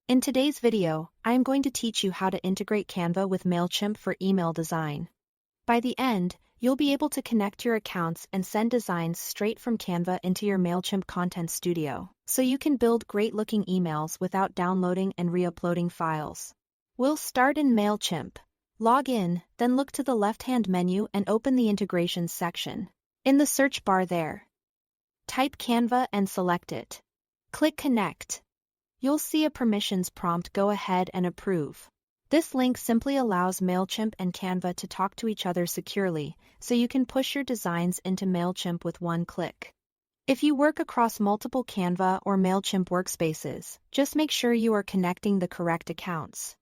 In today's video, I am going to teach you how to integrate Canva with Mailchimp for email design. By the end, you'll be able to connect your accounts and send designs straight from Canva into your Mailchimp Content Studio, so you can build great-looking emails without downloading and re-uploading files. We'll start in Mailchimp. Log in, then look to the left-hand menu and open the Integrations section. In the search bar there, type Canva and select it. Click Connect. You'll see a permissions prompt. Go ahead and approve. This link simply allows Mailchimp and Canva to talk to each other securely, so you can push your designs into Mailchimp with one click. If you work across multiple Canva or Mailchimp workspaces, just make sure you are connecting the correct accounts.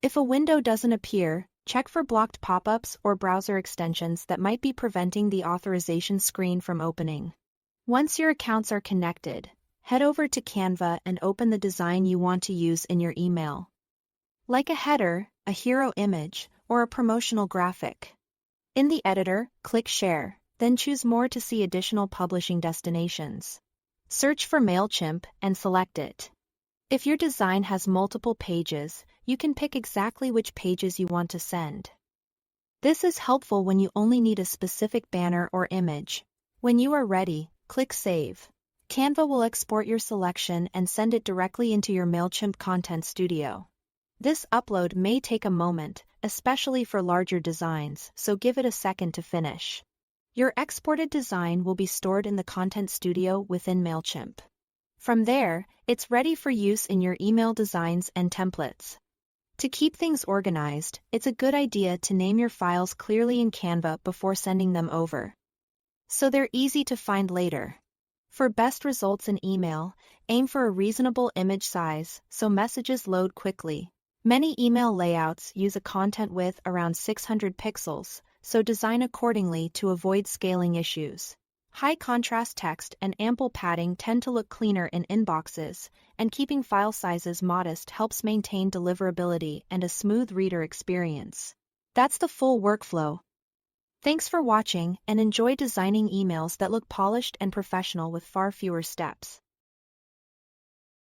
If a window doesn't appear, check for blocked pop-ups or browser extensions that might be preventing the authorization screen from opening. Once your accounts are connected, head over to Canva and open the design you want to use in your email, like a header, a hero image, or a promotional graphic. In the editor, click Share, then choose More to see additional publishing destinations. Search for Mailchimp and select it. If your design has multiple pages, you can pick exactly which pages you want to send. This is helpful when you only need a specific banner or image. When you are ready, click Save. Canva will export your selection and send it directly into your Mailchimp Content Studio. This upload may take a moment, especially for larger designs, so give it a second to finish. Your exported design will be stored in the Content Studio within Mailchimp. From there, it's ready for use in your email designs and templates. To keep things organized, it's a good idea to name your files clearly in Canva before sending them over, so they're easy to find later. For best results in email, aim for a reasonable image size so messages load quickly. Many email layouts use a content width around 600 pixels, so design accordingly to avoid scaling issues. High contrast text and ample padding tend to look cleaner in inboxes, and keeping file sizes modest helps maintain deliverability and a smooth reader experience. That's the full workflow. Thanks for watching and enjoy designing emails that look polished and professional with far fewer steps.